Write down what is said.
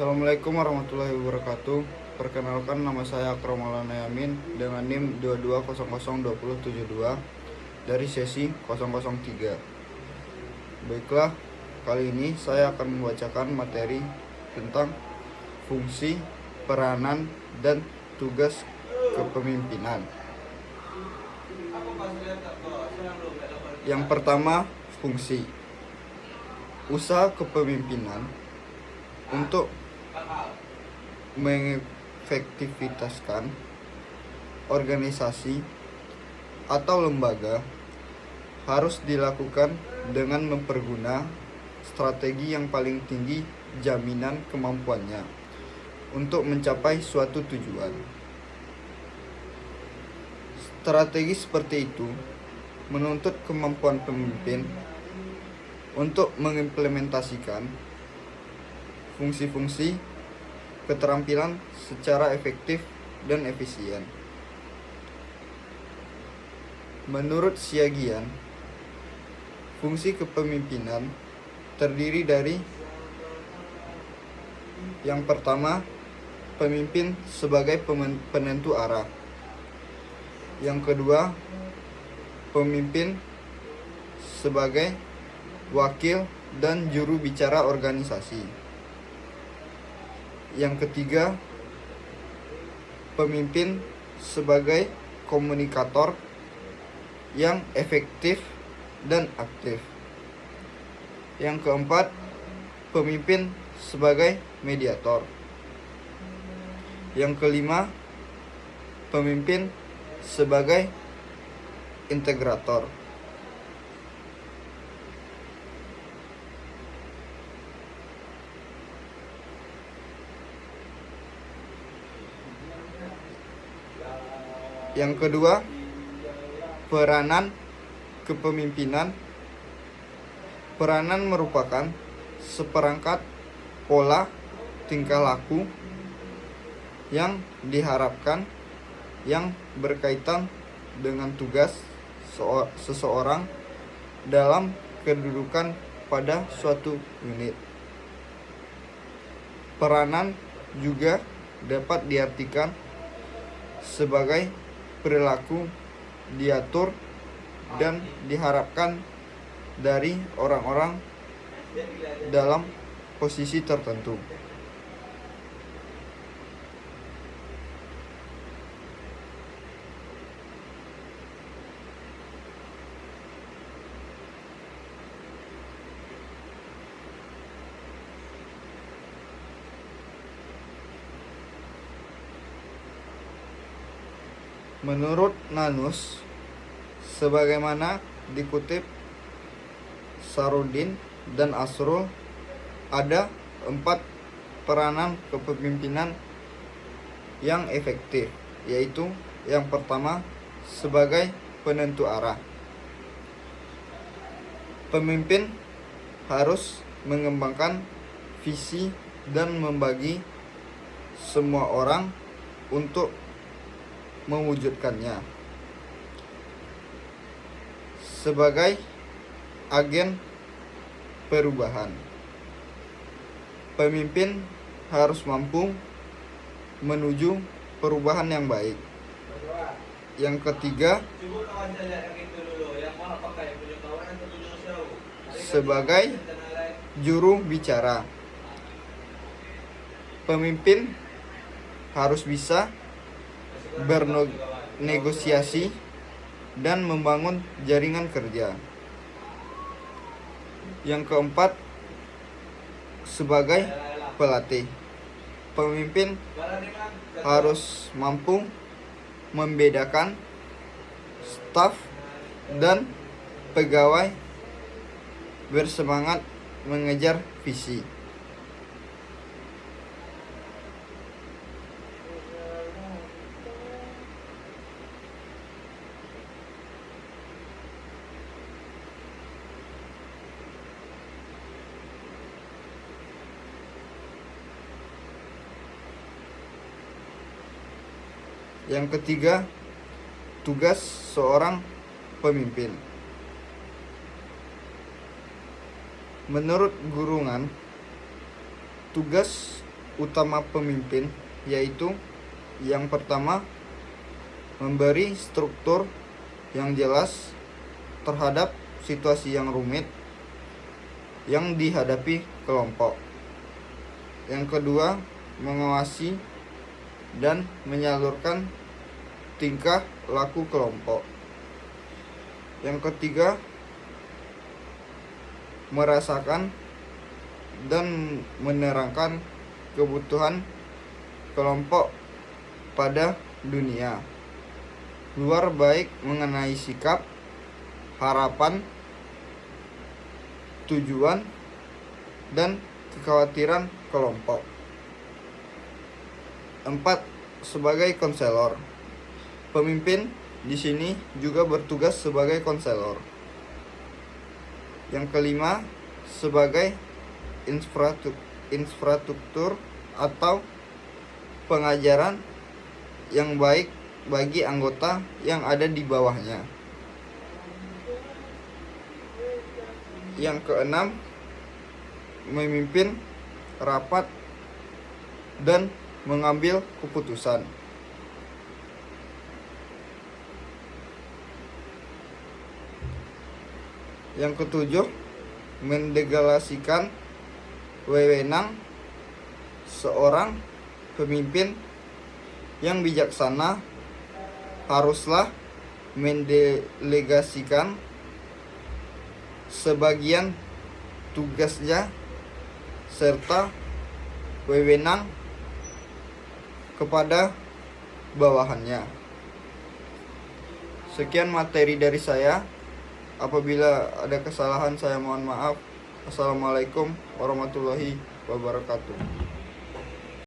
Assalamualaikum warahmatullahi wabarakatuh. Perkenalkan, nama saya Akram Maulana Yamin dengan NIM 22002072 dari sesi 003. Baiklah, kali ini saya akan membacakan materi tentang fungsi, peranan, dan tugas kepemimpinan. Yang pertama, fungsi. Usaha kepemimpinan untuk mengefektivitaskan organisasi atau lembaga harus dilakukan dengan mempergunakan strategi yang paling tinggi jaminan kemampuannya untuk mencapai suatu tujuan. Strategi seperti itu menuntut kemampuan pemimpin untuk mengimplementasikan fungsi-fungsi keterampilan secara efektif dan efisien. Menurut Siagian, fungsi kepemimpinan terdiri dari yang pertama, pemimpin sebagai penentu arah. Yang kedua, pemimpin sebagai wakil dan juru bicara organisasi. Yang ketiga, pemimpin sebagai komunikator yang efektif dan aktif. Yang keempat, pemimpin sebagai mediator. Yang kelima, pemimpin sebagai integrator. Yang kedua, peranan kepemimpinan. Peranan merupakan seperangkat pola tingkah laku yang diharapkan yang berkaitan dengan tugas seseorang dalam kedudukan pada suatu unit. Peranan juga dapat diartikan sebagai perilaku diatur dan diharapkan dari orang-orang dalam posisi tertentu. Menurut Nanus, sebagaimana dikutip Sarudin dan Asrul, ada 4 peranan kepemimpinan yang efektif, yaitu yang pertama, sebagai penentu arah. Pemimpin harus mengembangkan visi dan membagi semua orang untuk mewujudkannya. Sebagai agen perubahan, pemimpin harus mampu menuju perubahan yang baik. Yang ketiga, sebagai juru bicara, pemimpin harus bisa bernegosiasi dan membangun jaringan kerja. Yang keempat, sebagai pelatih, pemimpin harus mampu membedakan staf dan pegawai bersemangat mengejar visi. Yang ketiga, tugas seorang pemimpin. Menurut Gurungan, tugas utama pemimpin, yaitu yang pertama, memberi struktur yang jelas terhadap situasi yang rumit yang dihadapi kelompok. Yang kedua, mengawasi dan menyalurkan tingkah laku kelompok. Yang ketiga, merasakan dan menerangkan kebutuhan kelompok pada dunia luar, baik mengenai sikap, harapan, tujuan, dan kekhawatiran kelompok. 4. Sebagai konselor. Pemimpin di sini juga bertugas sebagai konselor. Yang kelima, sebagai infrastruktur atau pengajaran yang baik bagi anggota yang ada di bawahnya. Yang keenam, memimpin rapat dan mengambil keputusan. Yang ketujuh, mendelegasikan wewenang. Seorang pemimpin yang bijaksana haruslah mendelegasikan sebagian tugasnya serta wewenang kepada bawahannya. Sekian materi dari saya. Apabila ada kesalahan, saya mohon maaf. Assalamualaikum warahmatullahi wabarakatuh.